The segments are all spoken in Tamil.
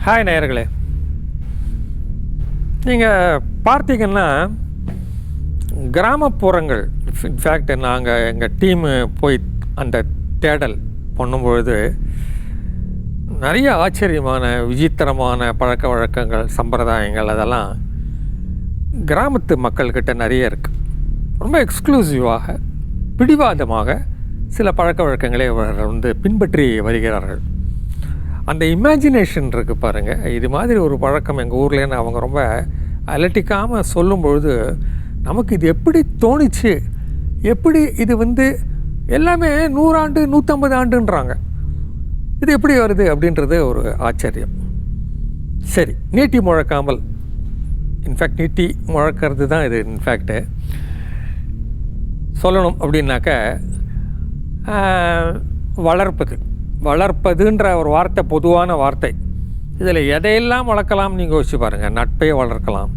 ஹாய் நேயர்களே, நீங்கள் பார்த்தீங்கன்னா கிராமப்புறங்கள், இன்ஃபேக்ட் நாங்கள் எங்கள் டீமு போய் அந்த தேடல் பண்ணும்பொழுது நிறைய ஆச்சரியமான விசித்திரமான பழக்க வழக்கங்கள், சம்பிரதாயங்கள் அதெல்லாம் கிராமத்து மக்கள்கிட்ட நிறைய இருக்குது. ரொம்ப எக்ஸ்க்ளூசிவாக, பிடிவாதமாக சில பழக்க வழக்கங்களை அவர்கள் பின்பற்றி வருகிறார்கள். அந்த இமேஜினேஷன் இருக்குது பாருங்கள். இது மாதிரி ஒரு பழக்கம் எங்கள் ஊர்லேன்னு அவங்க ரொம்ப அலட்டிக்காமல் சொல்லும்பொழுது நமக்கு இது எப்படி தோணிச்சு, எப்படி இது எல்லாமே 100 ஆண்டு 150 ஆண்டுன்றாங்க, இது எப்படி வருது அப்படின்றது ஒரு ஆச்சரியம். சரி, நீட்டி முழக்காமல், இன்ஃபேக்ட் நீட்டி முழக்கிறது தான் இது. இன்ஃபேக்ட்டு சொல்லணும் அப்படின்னாக்க வளர்ப்பதுன்ற ஒரு வார்த்தை பொதுவான வார்த்தை. இதில் எதையெல்லாம் வளர்க்கலாம் நீங்கள் யோசிச்சு பாருங்கள். நட்பை வளர்க்கலாம்,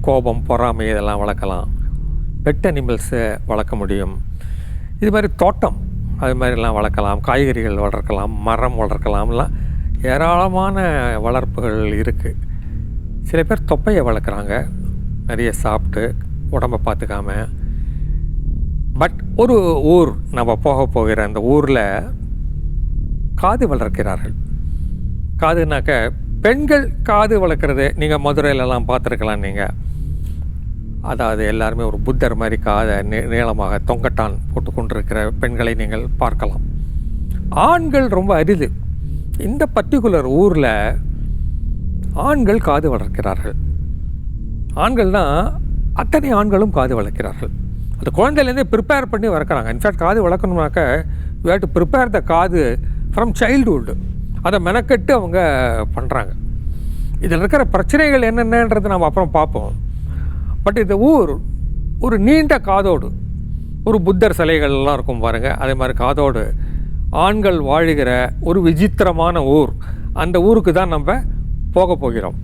கோபம், பொறாமை இதெல்லாம் வளர்க்கலாம், பெட் அனிமல்ஸை வளர்க்க முடியும், இது மாதிரி தோட்டம் அது மாதிரிலாம் வளர்க்கலாம், காய்கறிகள் வளர்க்கலாம், மரம் வளர்க்கலாம்லாம் ஏராளமான வளர்ப்புகள் இருக்குது. சில பேர் தொப்பையை வளர்க்குறாங்க, நிறைய சாப்பிட்டு உடம்பை பார்த்துக்காம. பட் ஒரு ஊர் நம்ம போகிற அந்த ஊரில் காது வளர்க்கிறார்கள். காதுனாக்க பெண்கள் காது வளர்க்குறது நீங்கள் மதுரையிலலாம் பார்த்துருக்கலாம். நீங்கள் அதாவது எல்லாருமே ஒரு புத்தர் மாதிரி காதை நீளமாக தொங்கட்டான் போட்டு கொண்டிருக்கிற பெண்களை நீங்கள் பார்க்கலாம். ஆண்கள் ரொம்ப அரிது. இந்த பர்டிகுலர் ஊரில் ஆண்கள் காது வளர்க்கிறார்கள். ஆண்கள் தான், அத்தனை ஆண்களும் காது வளர்க்கிறார்கள். அந்த குழந்தையிலேருந்தே ப்ரிப்பேர் பண்ணி வளர்க்குறாங்க. இன்ஃபேக்ட் காது வளர்க்கணுனாக்க you have to prepare the காது ஃப்ரம் சைல்டுஹுட். அதை மெனக்கெட்டு அவங்க பண்ணுறாங்க. இதில் இருக்கிற பிரச்சனைகள் என்னென்னன்றது நம்ம அப்புறம் பார்ப்போம். பட் இந்த ஊர் ஒரு நீண்ட காதோடு, ஒரு புத்தர் சிலைகள்லாம் இருக்கும் பாருங்கள், அதே மாதிரி காதோடு ஆண்கள் வாழுகிற ஒரு விசித்திரமான ஊர். அந்த ஊருக்கு தான் நம்ம போக போகிறோம்.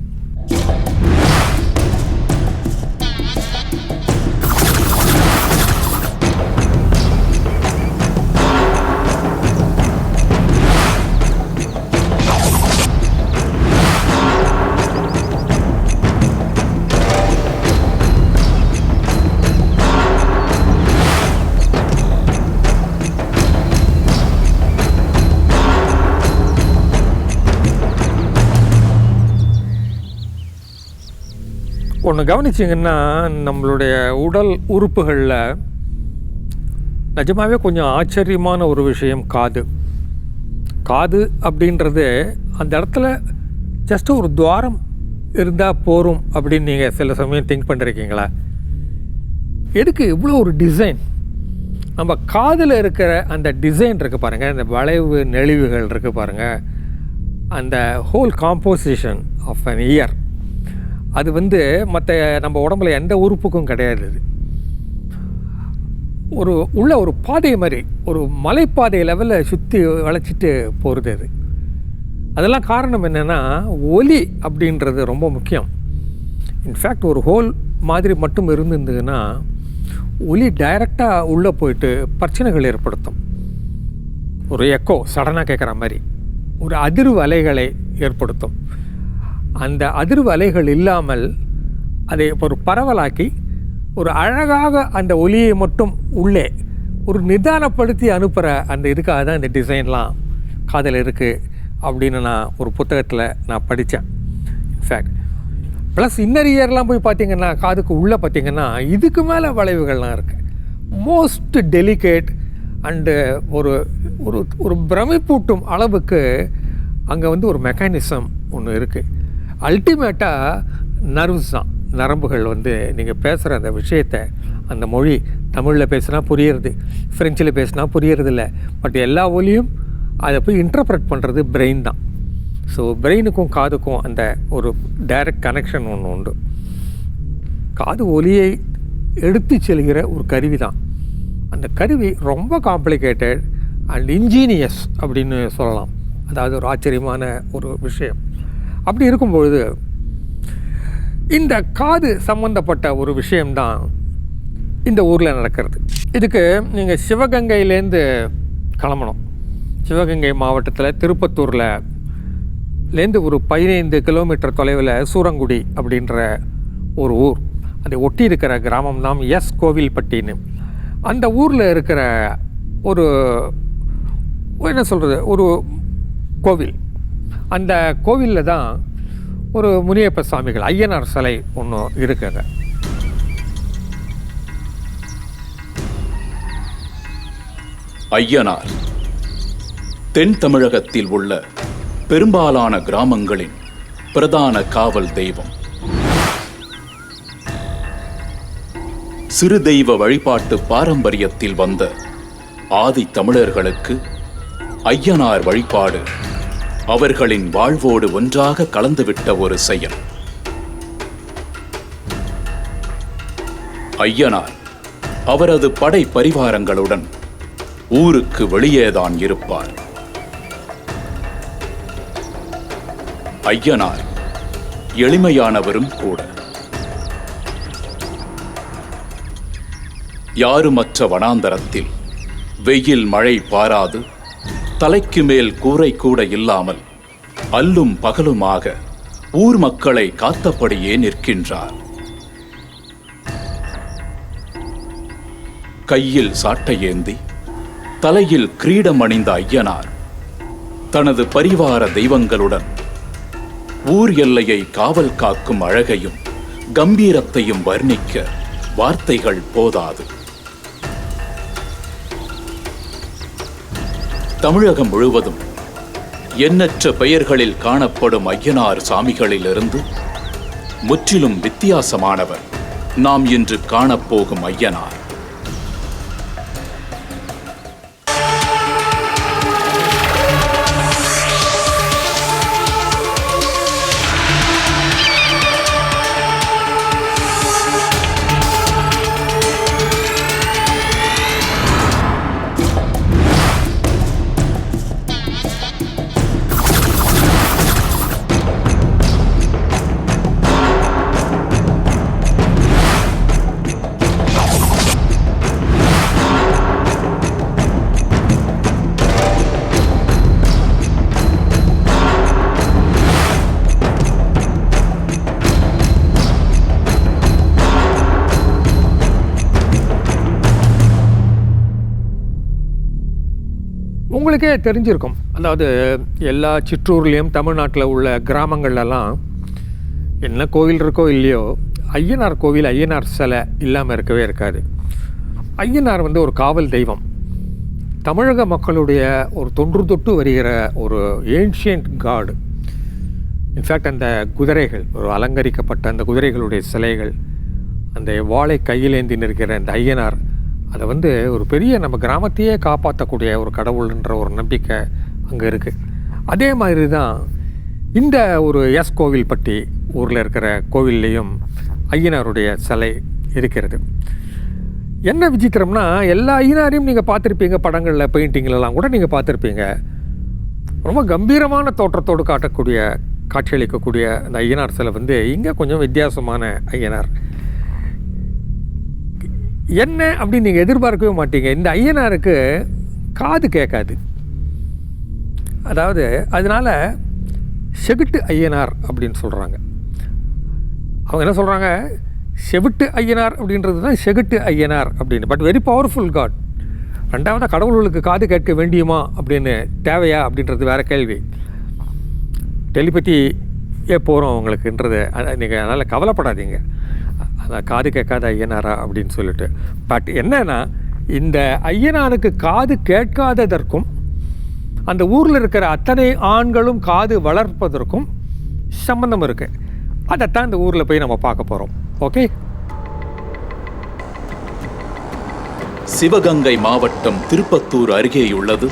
ஒன்று கவனிச்சிங்கன்னா, நம்மளுடைய உடல் உறுப்புகளில் நிஜமாகவே கொஞ்சம் ஆச்சரியமான ஒரு விஷயம் காது. காது அப்படின்றது அந்த இடத்துல ஜஸ்ட்டு ஒரு துவாரம் இருந்தால் போகும் அப்படின்னு நீங்கள் சில சமயம் திங்க் பண்ணிருக்கீங்களா? எதுக்கு இவ்வளோ ஒரு டிசைன்? நம்ம காதில் இருக்கிற அந்த டிசைன் இருக்குது பாருங்கள், இந்த வளைவு நெளிவுகள் இருக்குது பாருங்கள், அந்த whole composition of an ear, அது மற்ற நம்ம உடம்புல எந்த உறுப்புக்கும் கிடையாது. ஒரு பாதை மாதிரி, ஒரு மலைப்பாதை லெவலில் சுற்றி வளைச்சிட்டு போகிறது அது. அதெல்லாம் காரணம் என்னென்னா, ஒலி அப்படின்றது ரொம்ப முக்கியம். இன்ஃபேக்ட் ஒரு ஹோல் மாதிரி மட்டும் இருந்ததுன்னா ஒலி டைரெக்டாக உள்ளே போயிட்டு பிரச்சனைகள் ஏற்படுத்தும். ஒரு எக்கோ சடனாக கேட்குற மாதிரி ஒரு அதிர்வு அலைகளை ஏற்படுத்தும். அந்த அதிர்வு அலைகள் இல்லாமல் அதை ஒரு பரவலாக்கி ஒரு அழகாக அந்த ஒலியை மட்டும் உள்ளே ஒரு நிதானப்படுத்தி அனுப்புகிற அந்த இதுக்காக தான் இந்த டிசைன்லாம் காதில் இருக்குது அப்படின்னு நான் ஒரு புத்தகத்தில் நான் படித்தேன். இன்ஃபேக்ட் ப்ளஸ் இன்னர் இயர்லாம் போய் பார்த்திங்கன்னா, காதுக்கு உள்ளே பார்த்திங்கன்னா இதுக்கு மேலே வளைவுகள்லாம் இருக்குது. மோஸ்ட் டெலிகேட் அண்டு ஒரு ஒரு ஒரு பிரமிப்பூட்டும் அளவுக்கு அங்கே ஒரு மெக்கானிசம் ஒன்று இருக்குது. அல்டிமேட்டாக நர்வ்ஸ் தான், நரம்புகள் நீங்கள் பேசுகிற அந்த விஷயத்தை, அந்த மொழி தமிழில் பேசினா புரியுறது, ஃப்ரெஞ்சில் பேசினா புரியறதில்ல. பட் எல்லா ஒலியும் அதை போய் இன்டர்ப்ரெட் பண்ணுறது பிரெயின் தான். ஸோ பிரெயினுக்கும் காதுக்கும் அந்த ஒரு டைரக்ட் கனெக்ஷன் ஒன்று உண்டு. காது ஒலியை எடுத்து செல்கிற ஒரு கருவி தான். அந்த கருவி ரொம்ப காம்ப்ளிகேட்டட் அண்ட் இன்ஜீனியஸ் அப்படின்னு சொல்லலாம். அதாவது ஒரு ஆச்சரியமான ஒரு விஷயம். அப்படி இருக்கும்பொழுது இந்த காது சம்மந்தப்பட்ட ஒரு விஷயம்தான் இந்த ஊரில் நடக்கிறது. இதுக்கு நீங்கள் சிவகங்கையிலேருந்து கிளம்பணும். சிவகங்கை மாவட்டத்தில் திருப்பத்தூரில் ஊர்லேருந்து ஒரு 15 கிலோமீட்டர் தொலைவில் சூரங்குடி அப்படின்ற ஒரு ஊர், அதை ஒட்டி இருக்கிற கிராமம் தான் எஸ் கோவில்பட்டின்னு. அந்த ஊரில் இருக்கிற ஒரு என்ன சொல்கிறது, ஒரு கோவில். அந்த கோவிலில் தான் ஒரு முனியப்ப சுவாமிகள் ஐயனார் சிலை ஒன்று இருக்குங்க. ஐயனார் தென் தமிழகத்தில் உள்ள பெரும்பாலான கிராமங்களின் பிரதான காவல் தெய்வம். சிறு தெய்வ வழிபாட்டு பாரம்பரியத்தில் வந்த ஆதி தமிழர்களுக்கு ஐயனார் வழிபாடு அவர்களின் வாழ்வோடு ஒன்றாக கலந்துவிட்ட ஒரு செயல். ஐயனார் அவரது படை பரிவாரங்களுடன் ஊருக்கு வெளியேதான் இருப்பார். ஐயனார் எளிமையானவரும் கூட. யாருமற்ற வனாந்தரத்தில் வெயில் மழை பாராது தலைக்கு மேல் கூரை கூட இல்லாமல் அல்லும் பகலுமாக ஊர் மக்களை காத்தபடியே நிற்கின்றார். கையில் சாட்டை ஏந்தி தலையில் கிரீடம் அணிந்த ஐயனார் தனது பரிவார தெய்வங்களுடன் ஊர் எல்லையை காவல் காக்கும் அழகையும் கம்பீரத்தையும் வர்ணிக்க வார்த்தைகள் போதாது. தமிழகம் முழுவதும் எண்ணற்ற பெயர்களில் காணப்படும் ஐயனார் சாமிகளிலிருந்து முற்றிலும் வித்தியாசமானவர் நாம் இன்று காணப்போகும் ஐயனார். உங்களுக்கே தெரிஞ்சிருக்கும், அதாவது எல்லா சிற்றூர்லேயும் தமிழ்நாட்டில் உள்ள கிராமங்கள்லாம் என்ன கோவில் இருக்கோ இல்லையோ, ஐயனார் கோவில், ஐயனார் சிலை இல்லாமல் இருக்கவே இருக்காது. ஐயனார் ஒரு காவல் தெய்வம். தமிழக மக்களுடைய ஒரு தொன்று தொட்டு வருகிற ஒரு ஏன்ஷியன்ட் காடு. இன்ஃபேக்ட் அந்த குதிரைகள், ஒரு அலங்கரிக்கப்பட்ட அந்த குதிரைகளுடைய சிலைகள், அந்த வாளை கையிலேந்தி நிற்கிற அந்த ஐயனார், அதை ஒரு பெரிய நம்ம கிராமத்தையே காப்பாற்றக்கூடிய ஒரு கடவுள்ன்ற ஒரு நம்பிக்கை அங்கே இருக்குது. அதே மாதிரி தான் இந்த ஒரு எஸ் கோவில்பட்டி ஊரில் இருக்கிற கோவில்லையும் ஐயனாருடைய சிலை இருக்கிறது. என்ன விசித்திரம்னா, எல்லா ஐயனாரையும் நீங்கள் பார்த்துருப்பீங்க, படங்களில் பெயிண்டிங்லலாம் கூட நீங்கள் பார்த்துருப்பீங்க. ரொம்ப கம்பீரமான தோற்றத்தோடு காட்சியளிக்கக்கூடிய அந்த ஐயனார் சிலை இங்கே கொஞ்சம் வித்தியாசமான ஐயனார். என்ன அப்படின்னு நீங்கள் எதிர்பார்க்கவே மாட்டீங்க. இந்த ஐயனாருக்கு காது கேட்காது. அதாவது அதனால் செவிட்டு ஐயனார் அப்படின்னு சொல்கிறாங்க. அவங்க என்ன சொல்கிறாங்க, செவிட்டு ஐயனார் அப்படின்றது தான் செவிட்டு ஐயனார் அப்படின்னு. But very powerful god. ரெண்டாவது, கடவுள்களுக்கு காது கேட்க வேண்டியுமா அப்படின்னு, தேவையா அப்படின்றது வேறு கேள்வி. டெலிபதியே போகிறோம் உங்களுக்குன்றது நீங்கள் அதனால் கவலைப்படாதீங்க. அதான் காது கேட்காத ஐயனாரா அப்படின்னு சொல்லிட்டு. பட் என்னன்னா, இந்த ஐயனாருக்கு காது கேட்காததற்கும் அந்த ஊரில் இருக்கிற அத்தனை ஆண்களும் காது வளர்ப்பதற்கும் சம்பந்தம் இருக்குது. அதைத்தான் இந்த ஊரில் போய் நம்ம பார்க்க போகிறோம். ஓகே. சிவகங்கை மாவட்டம் திருப்பத்தூர் அருகேயுள்ளது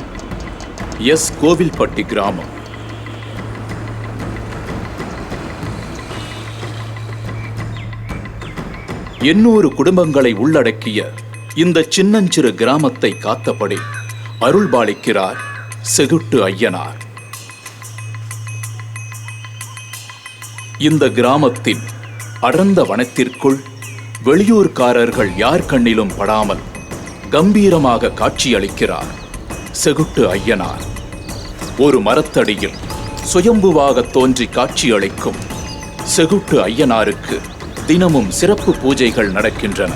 எஸ் கோவில்பட்டி கிராமம். எண்ணூறு குடும்பங்களை உள்ளடக்கிய இந்த சின்னஞ்சிறு கிராமத்தை காத்தபடி அருள்பாலிக்கிறார் செகுட்டு ஐயனார். இந்த கிராமத்தின் அடர்ந்த வனத்திற்குள் வெளியூர்காரர்கள் யார் கண்ணிலும் படாமல் கம்பீரமாக காட்சியளிக்கிறார் செகுட்டு ஐயனார். ஒரு மரத்தடியில் சுயம்புவாக தோன்றி காட்சியளிக்கும் செகுட்டு ஐயனாருக்கு தினமும் சிறப்பு பூஜைகள் நடக்கின்றன.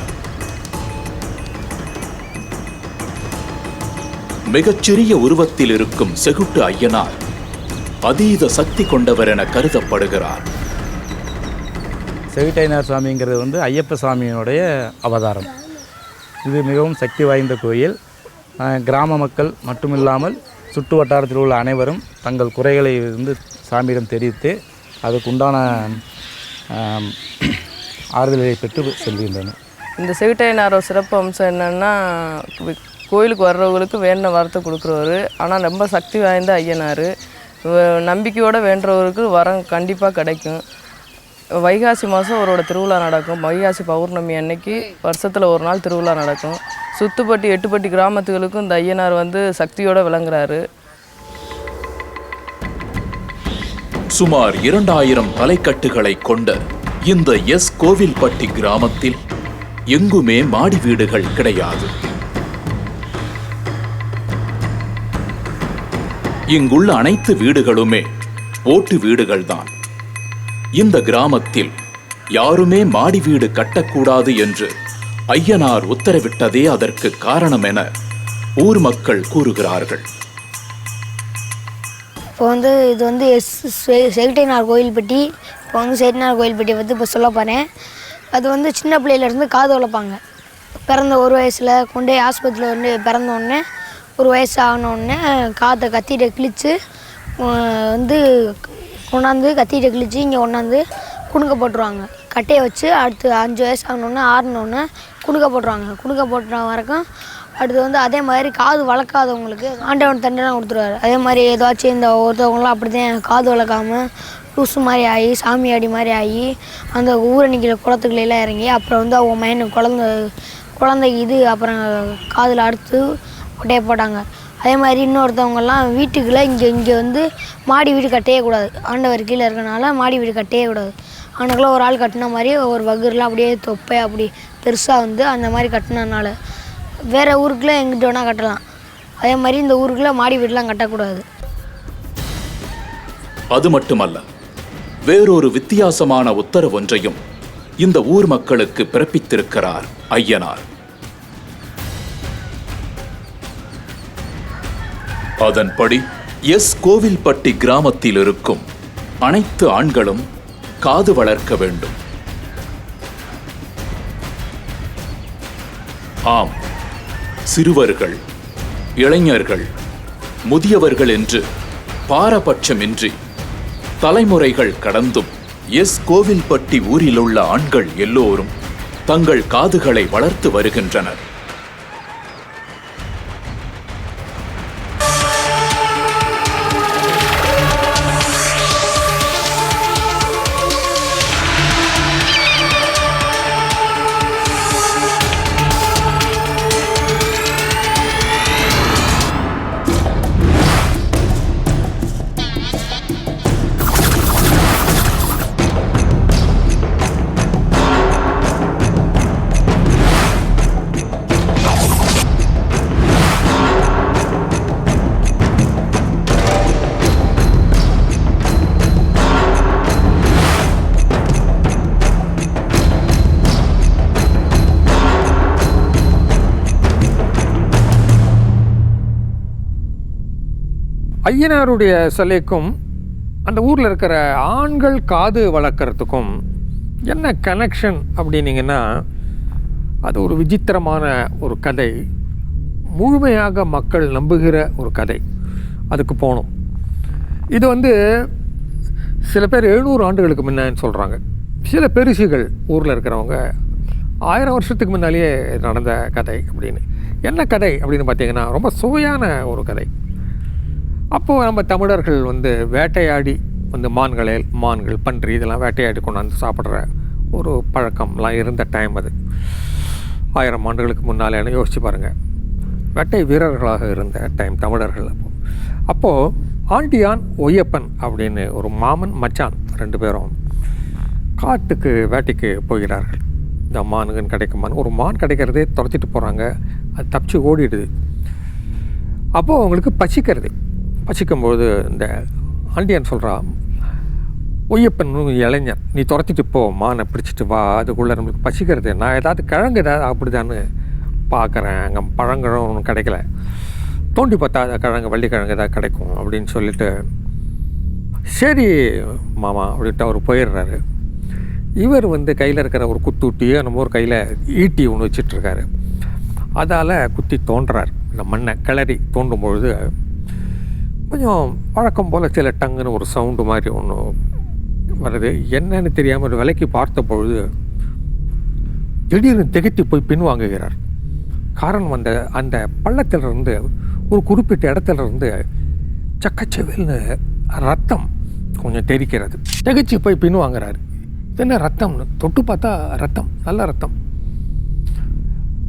மிகச்சிறிய உருவத்தில் இருக்கும் செகுட்டு ஐயனார் அதீத சக்தி கொண்டவர் என கருதப்படுகிறார். செகுட்டையனார் சாமிங்கிறது வந்து ஐயப்ப சாமியினுடைய அவதாரம். இது மிகவும் சக்தி வாய்ந்த கோயில். கிராம மக்கள் மட்டுமில்லாமல் சுற்று வட்டாரத்தில் உள்ள அனைவரும் தங்கள் குறைகளை வந்து சாமியிடம் தெரிவித்து அதுக்குண்டான ஆறுதலை பெற்று செல்கின்றனர். இந்த செகுட்டையனாரோட சிறப்பு அம்சம் என்னென்னா, கோயிலுக்கு வர்றவங்களுக்கு வேண்டின வரத்தை கொடுக்குறவர். ஆனால் ரொம்ப சக்தி வாய்ந்த ஐயனார். நம்பிக்கையோடு வேண்டுறவருக்கு வரம் கண்டிப்பாக கிடைக்கும். வைகாசி மாதம் அவரோட திருவிழா நடக்கும். வைகாசி பௌர்ணமி அன்னைக்கு வருஷத்தில் ஒரு நாள் திருவிழா நடக்கும். சுத்துப்பட்டி 8பட்டி கிராமத்துகளுக்கும் இந்த ஐயனார் வந்து சக்தியோடு விளங்குறாரு. சுமார் 2000 தலைக்கட்டுகளை கொண்ட இந்த எஸ் கோவில்பட்டி கிராமத்தில் எங்குமே மாடி வீடுகள் கிடையாது. இங்குள்ள அனைத்து வீடுகளுமே ஓட்டு வீடுகள்தான். இந்த கிராமத்தில் யாருமே மாடி வீடு கட்டக்கூடாது என்று ஐயனார் உத்தரவிட்டதே அதற்கு காரணம் என ஊர் மக்கள் கூறுகிறார்கள். இப்போ வந்து இது வந்து செகுட்டையனார் கோயில்பட்டி. இப்போ வந்து செகுட்டையனார் கோயில்பட்டியை பற்றி இப்போ சொல்ல போகிறேன். அது வந்து சின்ன பிள்ளையிலேருந்து காது வளர்ப்பாங்க. பிறந்த ஒரு வயசில் கொண்டு போய் ஆஸ்பத்திரியில் வந்து பிறந்தோடனே ஒரு வயசு ஆனோடனே காதை கத்திகிட்ட கிழித்து வந்து கொண்டாந்து கத்திகிட்ட கிழித்து இங்கே கொண்டாந்து குடுக்க போட்டுருவாங்க. கட்டையை வச்சு அடுத்து 5 வயசு ஆனோடனே ஆறினோடனே குடுக்க போட்டுருவாங்க. குடுக்க போட்டுற வரைக்கும் அடுத்து வந்து அதே மாதிரி காது வளர்க்காதவங்களுக்கு ஆண்டவன் தண்டனை கொடுத்துருவாரு. அதே மாதிரி ஏதாச்சும் இந்த ஒருத்தவங்களாம் அப்படி தான் காது வளர்க்காமல் லூசு மாதிரி ஆகி சாமியாடி மாதிரி ஆகி அந்த ஊரணிக்கிற குளத்துக்குள்ளெல்லாம் இறங்கி அப்புறம் வந்து அவங்க மைனுக்கு குழந்தைக்கு இது அப்புறம் காதில் அடுத்து கொட்டையை போட்டாங்க. அதே மாதிரி இன்னொருத்தவங்கெல்லாம் வீட்டுக்குள்ளே இங்கே வந்து மாடி வீடு கட்டையே கூடாது. ஆண்டவர் கீழே இருக்கனால மாடி வீடு கட்டையே கூடாது. அவனுக்குள்ள ஒரு ஆள் கட்டின மாதிரி ஒரு வகுரில் அப்படியே தொப்பை அப்படி பெருசாக வந்து அந்த மாதிரி கட்டினதுனால வேறு ஊருக்குள்ளே எங்கிட்ட வேணால் கட்டலாம். அதே மாதிரி இந்த ஊருக்குள்ளே மாடி வீடெலாம் கட்டக்கூடாது. அது மட்டுமல்ல, வேறொரு வித்தியாசமான உத்தரவொன்றையும் இந்த ஊர் மக்களுக்கு பிறப்பித்திருக்கிறார் ஐயனார். அதன்படி எஸ் கோவில்பட்டி கிராமத்தில் இருக்கும் அனைத்து ஆண்களும் காது வளர்க்க வேண்டும். ஆம், சிறுவர்கள், இளைஞர்கள், முதியவர்கள் என்று பாரபட்சமின்றி தலைமுறைகள் கடந்தும் எஸ் கோவில்பட்டி ஊரிலுள்ள ஆண்கள் எல்லோரும் தங்கள் காதுகளை வளர்த்து வருகின்றனர். ஐயனாருடைய சிலைக்கும் அந்த ஊரில் இருக்கிற ஆண்கள் காது வளர்க்குறதுக்கும் என்ன கனெக்ஷன் அப்படின்னீங்கன்னா, அது ஒரு விசித்திரமான ஒரு கதை. முழுமையாக மக்கள் நம்புகிற ஒரு கதை. அதுக்கு போகணும். இது வந்து சில பேர் 700 ஆண்டுகளுக்கு முன்னான்னு சொல்கிறாங்க. சில பெருசுகள் ஊரில் இருக்கிறவங்க 1000 வருஷத்துக்கு முன்னாலேயே நடந்த கதை அப்படின்னு. என்ன கதை அப்படின்னு பார்த்தீங்கன்னா, ரொம்ப சுவையான ஒரு கதை. அப்போது நம்ம தமிழர்கள் வந்து வேட்டையாடி வந்து மான்கள், பன்றி இதெல்லாம் வேட்டையாடி கொண்டாந்து சாப்பிட்ற ஒரு பழக்கம்லாம் இருந்த டைம் அது. 1000 ஆண்டுகளுக்கு முன்னாலே யோசிச்சு பாருங்கள். வேட்டை வீரர்களாக இருந்த டைம் தமிழர்கள். அப்போது ஆண்டியான் ஒய்யப்பன் அப்படின்னு ஒரு மாமன் மச்சான் 2 பேரும் காட்டுக்கு வேட்டைக்கு போகிறார்கள். இந்த மானுங்கன்னு கிடைக்குமான்னு ஒரு மான் கிடைக்கிறதே துரத்திட்டு போகிறாங்க. அது தப்பிச்சு ஓடிடுது. அப்போது அவங்களுக்கு பசிக்கும்போது இந்த ஆண்டியான் சொல்கிறா, ஒய்யப்பன் இளைஞர், நீ துரத்திட்டு போ, மானை பிடிச்சிட்டு வா, அதுக்குள்ளே நம்மளுக்கு பசிக்கிறது, நான் ஏதாவது கிழங்கு ஏதாவது அப்படிதான்னு பார்க்குறேன், அங்கே பழங்கிழங்கு ஒன்றும் கிடைக்கல, தோண்டி பார்த்தா கிழங்கு வள்ளிக்கிழங்கு ஏதாவது கிடைக்கும் அப்படின்னு சொல்லிட்டு, சரி மாமா அப்படின்ட்டு அவர் போயிடுறாரு. இவர் கையில் இருக்கிற ஒரு குத்தூட்டியோ நம்ம ஒரு கையில் ஈட்டி ஒன்று வச்சிட்ருக்காரு. அதால் குத்தி தோன்றுறார். இந்த மண்ணை கிளறி தோண்டும் பொழுது கொஞ்சம் வழக்கம் போல் சில டங்குன்னு ஒரு சவுண்டு மாதிரி ஒன்று வருது. என்னன்னு தெரியாமல் ஒரு விலைக்கு பார்த்த பொழுது திடீர்னு திகைத்து போய் பின்வாங்குகிறார். காரணம் அந்த பள்ளத்திலிருந்து ஒரு குறிப்பிட்ட இடத்துலேருந்து சக்கச்செவில்னு ரத்தம் கொஞ்சம் தெரிக்கிறது. திகைச்சு போய் பின்வாங்குறாரு. இது என்ன ரத்தம்னு தொட்டு பார்த்தா ரத்தம், நல்ல ரத்தம்.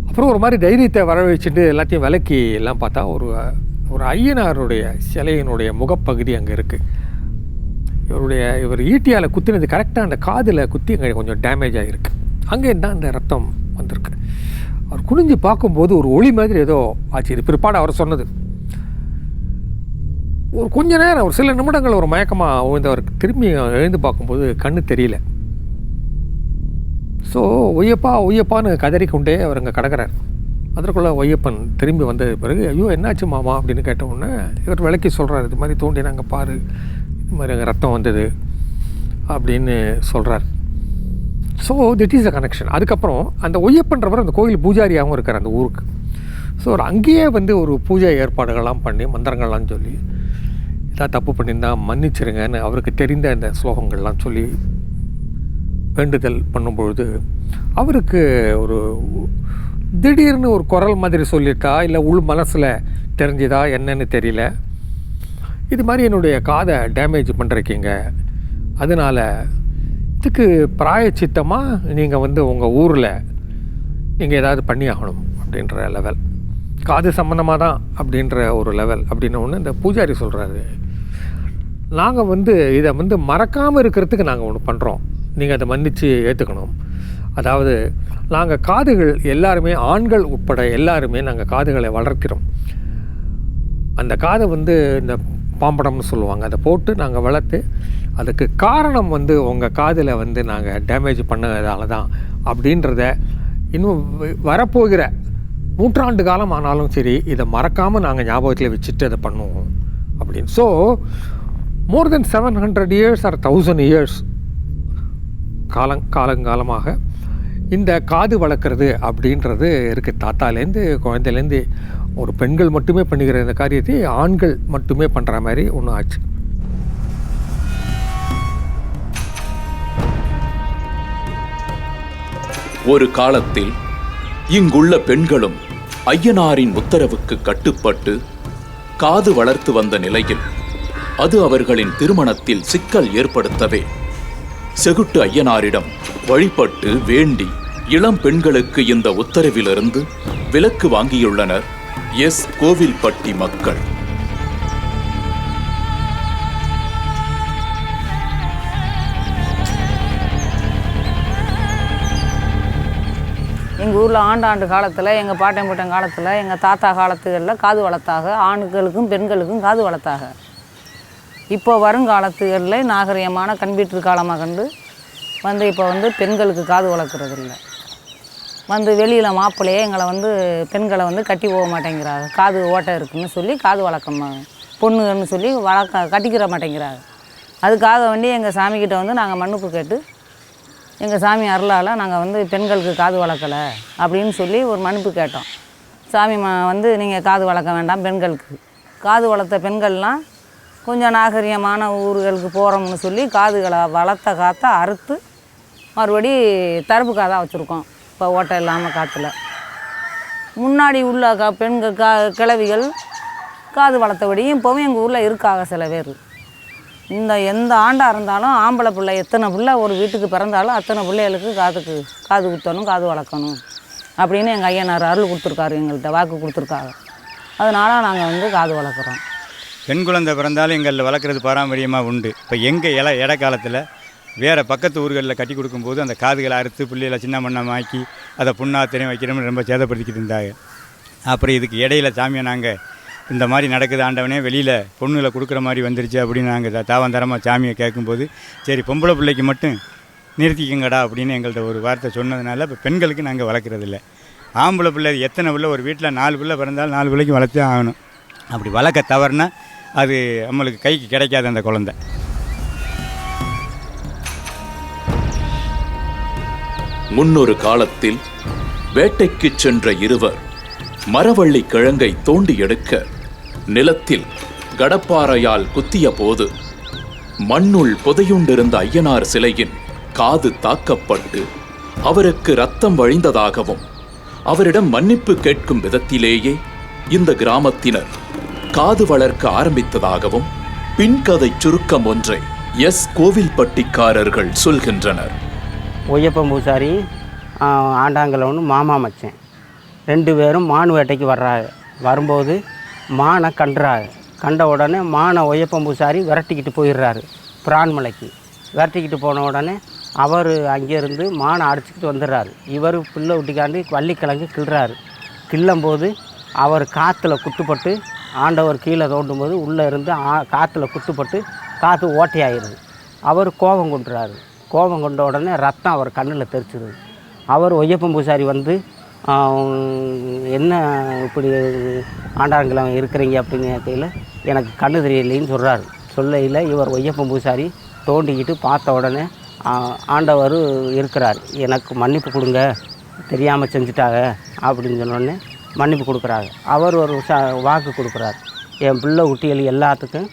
அப்புறம் ஒரு மாதிரி தைரியத்தை வரவழைச்சிட்டு எல்லாத்தையும் விலக்கி எல்லாம் பார்த்தா ஒரு ஐயனாருடைய சிலையினுடைய முகப்பகுதி அங்கே இருக்குது. இவர் ஈட்டியால் குத்தினது கரெக்டாக அந்த காதில் குத்தி அங்கே கொஞ்சம் டேமேஜ் ஆகிருக்கு. அங்கே தான் அந்த ரத்தம் வந்திருக்கு. அவர் குனிஞ்சு பார்க்கும்போது ஒரு ஒளி மாதிரி ஏதோ ஆச்சு. இது பிற்பாடு அவர் சொன்னது. ஒரு கொஞ்ச நேரம், ஒரு சில நிமிடங்கள் ஒரு மயக்கமாக விழுந்தவருக்கு திரும்பி எழுந்து பார்க்கும்போது கண்ணு தெரியல. ஸோ ஒய்யப்பான்னு கதறிக்கொண்டே அவர் அங்கே கிடக்கிறார். அதற்குள்ளே ஒய்யப்பன் திரும்பி வந்த பிறகு, ஐயோ என்னாச்சு மாமா அப்படின்னு கேட்ட உடனே இவர் விளக்கி சொல்கிறார், இது மாதிரி தோண்டி நாங்கள் பாரு, இது மாதிரி அங்கே ரத்தம் வந்தது அப்படின்னு சொல்கிறார். ஸோ திட் இஸ் அ கனெக்ஷன். அதுக்கப்புறம் அந்த ஒய்யப்பன்றவர் அந்த கோயில் பூஜாரியாகவும் இருக்கார் அந்த ஊருக்கு. ஸோ அவர் அங்கேயே ஒரு பூஜை ஏற்பாடுகள்லாம் பண்ணி மந்திரங்கள்லாம் சொல்லி, ஏதாவது தப்பு பண்ணியிருந்தா மன்னிச்சிருங்கன்னு அவருக்கு தெரிந்த அந்த ஸ்லோகங்கள்லாம் சொல்லி வேண்டுதல் பண்ணும்பொழுது அவருக்கு ஒரு திடீர்னு ஒரு குரல் மாதிரி சொல்லிட்டா, இல்லை உள் மனசில் தெரிஞ்சுதா என்னன்னு தெரியல, இது மாதிரி என்னுடைய காதை டேமேஜ் பண்ணுறீங்க, அதனால் இதுக்கு பிராயச்சித்தமாக நீங்கள் உங்கள் ஊரில் நீங்கள் ஏதாவது பண்ணி ஆகணும் அப்படின்ற லெவல், காது சம்மந்தமாக தான் அப்படின்ற ஒரு லெவல் அப்படின்ன ஒன்று இந்த பூஜாரி சொல்கிறாரு. நாங்கள் இதை மறக்காமல் இருக்கிறதுக்கு நாங்கள் ஒன்று பண்ணுறோம், நீங்கள் அதை மன்னித்து ஏற்றுக்கணும். அதாவது நாங்கள் காதுகள் எல்லாருமே, ஆண்கள் உட்பட எல்லாருமே நாங்கள் காதுகளை வளர்க்கிறோம். அந்த காதை இந்த பாம்படம்னு சொல்லுவாங்க, அதை போட்டு நாங்கள் வளர்த்து, அதுக்கு காரணம் உங்கள் காதில் நாங்கள் டேமேஜ் பண்ணதால தான் அப்படின்றத இன்னும் வரப்போகிற நூற்றாண்டு காலம் ஆனாலும் சரி இதை மறக்காமல் நாங்கள் ஞாபகத்தில் வச்சுட்டு அதை பண்ணுவோம் அப்படின்னு. So more then 700 years or 1000 years காலங்காலமாக இந்த காது வளர்க்குறது அப்படின்றது இருக்குது. தாத்தாலேருந்து குழந்தையிலேருந்து ஒரு பெண்கள் மட்டுமே பண்ணிக்கிற இந்த காரியத்தை ஆண்கள் மட்டுமே பண்ணுற மாதிரி ஒன்று ஆச்சு. ஒரு காலத்தில் இங்குள்ள பெண்களும் ஐயனாரின் உத்தரவுக்கு கட்டுப்பட்டு காது வளர்த்து வந்த நிலையில் அது அவர்களின் திருமணத்தில் சிக்கல் ஏற்படுத்தவே செகுட்டு ஐயனாரிடம் வழிபட்டு வேண்டி இளம் பெண்களுக்கு இந்த உத்தரவிலிருந்து விலக்கு வாங்கியுள்ளனர் கோவில்பட்டி மக்கள். எங்கள் ஊரில் ஆண்டாண்டு காலத்தில், எங்கள் பாட்டன் பூட்டன் காலத்தில், எங்கள் தாத்தா காலத்துகளில் காது வளர்த்தாக, ஆண்களுக்கும் பெண்களுக்கும் காது வளர்த்தாக. இப்போ வருங்காலத்துகளில் நாகரிகமான கம்ப்யூட்டர் காலமாக கண்டு இப்போ பெண்களுக்கு காது வளர்க்குறதில்ல. வெளியில் மாப்பிள்ளையே எங்களை பெண்களை கட்டி போக மாட்டேங்கிறாங்க, காது ஓட்டை இருக்குதுன்னு சொல்லி காது வளர்க்க பொண்ணுன்னு சொல்லி கட்டிக்கிற மாட்டேங்கிறாங்க. அதுக்காக எங்கள் சாமிக்கிட்ட நாங்கள் மன்னிப்பு கேட்டு எங்கள் சாமி அருளால் நாங்கள் பெண்களுக்கு காது வளர்க்கலை அப்படின்னு சொல்லி ஒரு மன்னிப்பு கேட்டோம். சாமி நீங்கள் காது வளர்க்க வேண்டாம், பெண்களுக்கு காது வளர்த்த பெண்கள்லாம் கொஞ்சம் நாகரிகமான ஊர்களுக்கு போகிறோம்னு சொல்லி காதுகளை வளர்த்த காற்றை அறுத்து மறுபடி தரப்பு காதாக வச்சுருக்கோம். இப்போ ஓட்டை இல்லாமல் காற்றுல முன்னாடி உள்ள பெண்கள் கிழவிகள் காது வளர்த்தபடியும் இப்போவும் எங்கள் ஊரில் இருக்காங்க சில பேர். எந்த ஆண்டாக இருந்தாலும் ஆம்பளை பிள்ளை எத்தனை பிள்ளை ஒரு வீட்டுக்கு பிறந்தாலும் அத்தனை பிள்ளைகளுக்கு காது குத்தணும், காது வளர்க்கணும் அப்படின்னு எங்கள் ஐயனார் அருள் கொடுத்துருக்காரு, எங்கள்கிட்ட வாக்கு கொடுத்துருக்காங்க. அதனால் நாங்கள் காது வளர்க்குறோம். பெண் குழந்தை பிறந்தாலும் எங்களில் வளர்க்குறது பாரம்பரியமாக உண்டு. இப்போ எங்கள் இட காலத்தில் வேறு பக்கத்து ஊர்களில் கட்டி கொடுக்கும்போது அந்த காதுகளை அறுத்து பிள்ளைகளை சின்ன மண்ணமாக்கி அதை புண்ணாத்திரையும் வைக்கிறோம்னு ரொம்ப சேதப்படுத்திக்கிட்டு இருந்தாங்க. அப்புறம் இதுக்கு இடையில சாமியை நாங்கள் இந்த மாதிரி நடக்குது ஆண்டவனே, வெளியில் பொண்ணுகளை கொடுக்குற மாதிரி வந்துருச்சு அப்படின்னு நாங்கள் தாவந்தரமாக சாமியை கேட்கும்போது, சரி பொம்பளை பிள்ளைக்கு மட்டும் நிறுத்திக்கங்கடா அப்படின்னு எங்கள்கிட்ட ஒரு வார்த்தை சொன்னதுனால இப்போ பெண்களுக்கு நாங்கள் வளர்க்குறதில்ல. ஆம்பளை பிள்ளை எத்தனை பிள்ளை, ஒரு வீட்டில் 4 பிள்ளை பிறந்தாலும் 4 பிள்ளைக்கும் வளர்த்தே ஆகணும். அப்படி வளர்க்க தவறுனா அது நம்மளுக்கு கைக்கு கிடைக்காது அந்த குழந்தை. முன்னொரு காலத்தில் வேட்டைக்கு சென்ற இருவர் மரவள்ளி கிழங்கை தோண்டி எடுக்க நிலத்தில் கடப்பாறையால் குத்திய போது மண்ணுள் புதையுண்டிருந்த ஐயனார் சிலையின் காது தாக்கப்பட்டு அவருக்கு ரத்தம் வழிந்ததாகவும் அவரிடம் மன்னிப்பு கேட்கும் விதத்திலேயே இந்த கிராமத்தினர் காது வளர்க்க ஆரம்பித்ததாகவும் பின்கதை சுருக்கம் ஒன்றை கோவில்பட்டிக்காரர்கள் சொல்கின்றனர். ஒய்யப்பன் பூசாரி ஆண்டாங்கலவனு மாமா மச்சன் 2 பேரும் மான் வேட்டைக்கு வர்றாங்க. வரும்போது மானை கண்டுறாங்க. கண்ட உடனே மானை ஒய்யப்பன் பூசாரி விரட்டிக்கிட்டு போயிடுறாரு பிரான்மலைக்கு. விரட்டிக்கிட்டு போன உடனே அவர் அங்கேருந்து மானை அடிச்சுக்கிட்டு வந்துடுறாரு. இவர் பிள்ளை விட்டிக்காண்டி வள்ளிக்கிழங்கு கிள்றாரு. கிள்ளும்போது அவர் காற்றுல குத்துப்பட்டு ஆண்டவர் கீழே தோண்டும் போது உள்ளே இருந்து காற்றுல குத்துப்பட்டு காற்று ஓட்டையாகிடுது. அவர் கோபம் கொண்டுறாரு. கோபம் கொண்ட உடனே ரத்தம் அவர் கண்ணில் தெரிச்சிடுது. அவர் ஒய்யப்பன் பூசாரி வந்து என்ன இப்படி ஆண்டாங்கிழமை இருக்கிறீங்க அப்படின்னு கேட்கையில் எனக்கு கண்ணு தெரியலைன்னு சொல்கிறாரு. சொல்லையில் இவர் ஒய்யப்பன் பூசாரி தோண்டிக்கிட்டு பார்த்த உடனே ஆண்டவர் இருக்கிறார், எனக்கு மன்னிப்பு கொடுங்க, தெரியாமல் செஞ்சுட்டாங்க அப்படின்னு சொன்னோடனே மன்னிப்பு கொடுக்குறாரு. அவர் ஒரு வாக்கு கொடுக்குறாரு, என் பிள்ளை குட்டிகள் எல்லாத்துக்கும்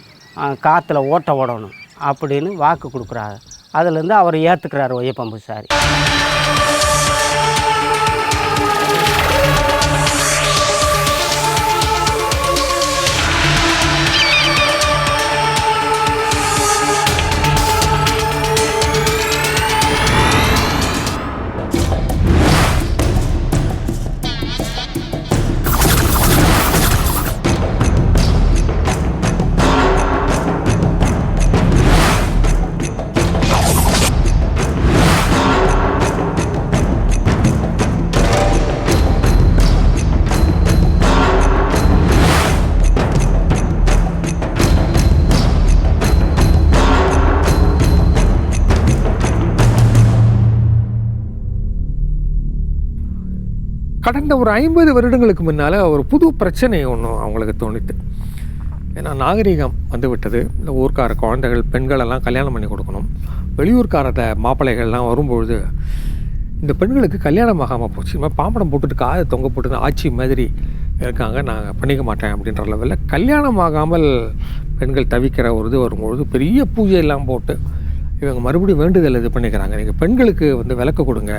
காற்றுல ஓட்ட ஓடணும் அப்படின்னு வாக்கு கொடுக்குறாரு. அதுலேருந்து அவர் ஏற்றுக்கிறார் ஒய்யப்பன் பூசாரி. கடந்த ஒரு 50 வருடங்களுக்கு முன்னால் ஒரு புது பிரச்சனை ஒன்று அவங்களுக்கு தோணித்து. ஏன்னா நாகரிகம் வந்து விட்டது. இந்த ஊர்க்கார குழந்தைகள் பெண்களெல்லாம் கல்யாணம் பண்ணி கொடுக்கணும். வெளியூர்காரத மாப்பிள்ளைகள்லாம் வரும்பொழுது இந்த பெண்களுக்கு கல்யாணம் ஆகாமல் போச்சு. இந்த மாதிரி பாம்படம் போட்டுட்டு காதை தொங்க போட்டு ஆட்சி மாதிரி இருக்காங்க, நான் பண்ணிக்க மாட்டேன் அப்படின்ற லெவலில் கல்யாணம் ஆகாமல் பெண்கள் தவிக்கிற ஒரு இது வரும்பொழுது பெரிய பூஜை எல்லாம் போட்டு இவங்க மறுபடியும் வேண்டுதல் இது பண்ணிக்கிறாங்க, நீங்கள் பெண்களுக்கு வந்து விளக்கு கொடுங்க,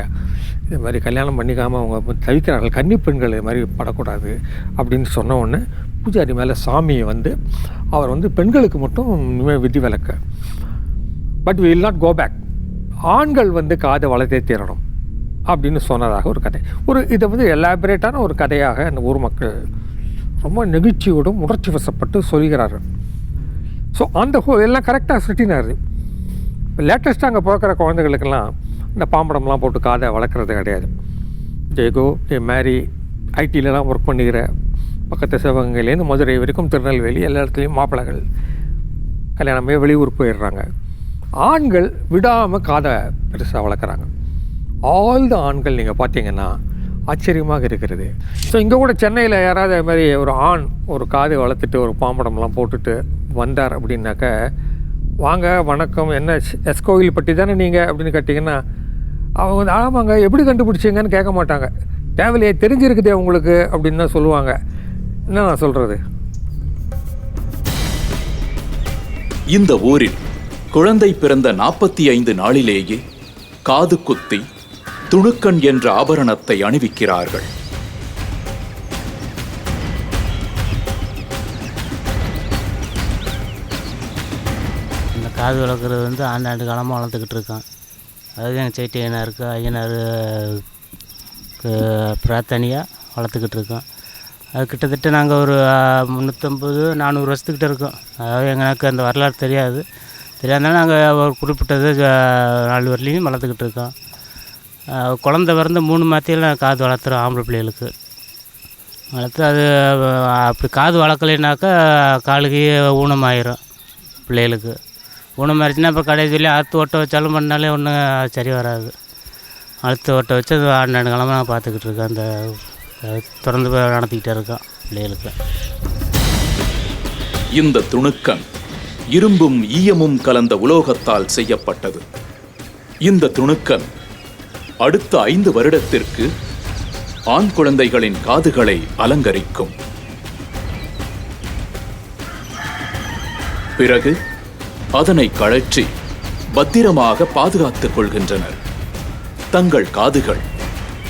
இது மாதிரி கல்யாணம் பண்ணிக்காமல் அவங்க தவிக்கிறார்கள், கன்னி பெண்கள் இது மாதிரி படக்கூடாது அப்படின்னு சொன்ன உடனே பூஜாரி மேலே சாமியை வந்து அவர் வந்து பெண்களுக்கு மட்டும் இனிமேல் விதி விளக்க, but will not go back, ஆண்கள் வந்து காதை வளர்த்தே தீரணும் அப்படின்னு சொன்னதாக ஒரு கதை. இதை வந்து எலாபரேட்டான ஒரு கதையாக அந்த ஊர் மக்கள் ரொம்ப நெகிழ்ச்சியோடும் உணர்ச்சி வசப்பட்டு சொல்கிறார்கள். ஸோ அந்த எல்லாம் கரெக்டாக செட்டினாரு. இப்போ லேட்டஸ்ட்டாக அங்கே பிறக்கிற குழந்தைகளுக்கெல்லாம் இந்த பாம்படம்லாம் போட்டு காதை வளர்க்குறது கிடையாது. ஜெய்கோ மேரி ஐடியிலலாம் ஒர்க் பண்ணிக்கிற பக்கத்து சிவகங்கையிலேருந்து மதுரை வரைக்கும் திருநெல்வேலி எல்லா இடத்துலையும் மாப்பிள்ளைகள் கல்யாணமே வெளியூர் போயிடுறாங்க. ஆண்கள் விடாமல் காதை பெருசாக வளர்க்குறாங்க. ஆல் த ஆண்கள் நீங்கள் பார்த்தீங்கன்னா ஆச்சரியமாக இருக்கிறது. ஸோ இங்கே கூட சென்னையில் யாராவது அது மாதிரி ஒரு ஆண் ஒரு காதை வளர்த்துட்டு ஒரு பாம்படம்லாம் போட்டுட்டு வந்தார் அப்படின்னாக்க, வாங்க வணக்கம், என்ன கோவில்பட்டி தானே நீங்கள் அப்படின்னு கேட்டிங்கன்னா அவங்க வந்து ஆமாங்க எப்படி கண்டுபிடிச்சிங்கன்னு கேட்க மாட்டாங்க. தேவையில்லையே தெரிஞ்சிருக்குதே உங்களுக்கு அப்படின்னு தான் சொல்லுவாங்க. என்ன நான் சொல்கிறது, இந்த ஊரில் குழந்தை பிறந்த 45 நாளிலேயே காது குத்தி துணுக்கன் என்ற ஆபரணத்தை அணிவிக்கிறார்கள். இந்த காது வளர்க்குறது வந்து ஆண்டாண்டு காலமாக வளர்த்துக்கிட்டு இருக்கான். அதாவது எங்கள் சேட்டி ஐயனாருக்கு ஐயனார் பிரார்த்தனையாக வளர்த்துக்கிட்டு இருக்கோம். அது கிட்டத்தட்ட நாங்கள் ஒரு 350-400 வருஷத்துக்கிட்ட இருக்கோம். அதாவது எங்களுக்கு அந்த வரலாறு தெரியாதனால நாங்கள் ஒரு குறிப்பிட்டது 4 வரலையும் வளர்த்துக்கிட்டு இருக்கோம். குழந்த பிறந்த 3 மாதத்தில் காது வளர்த்துறோம் ஆம்பளை பிள்ளைகளுக்கு. வளர்த்து அது அப்படி காது வளர்க்கலைனாக்கா காலுக்கு ஊனமாயிரும் பிள்ளைகளுக்கு. ஊனமாயிருச்சுன்னா அப்புறம் கடையை சொல்லி அறுத்து ஓட்ட வச்சாலும் பண்ணாலே ஒன்றும் சரி வராது. அறுத்து ஓட்ட வச்சு அது 2 கிழமை நான் பார்த்துக்கிட்டு இருக்கேன். அந்த தொடர்ந்து நடத்திக்கிட்டே இருக்கேன் பிள்ளைகளுக்கு. இந்த துணுக்கன் இரும்பும் ஈயமும் கலந்த உலோகத்தால் செய்யப்பட்டது. இந்த துணுக்கன் அடுத்த 5 வருடத்திற்கு ஆண் குழந்தைகளின் காதுகளை அலங்கரிக்கும். பிறகு அதனை கழற்றி பத்திரமாக பாதுகாத்துக் கொள்கின்றனர். தங்கள் காதுகள்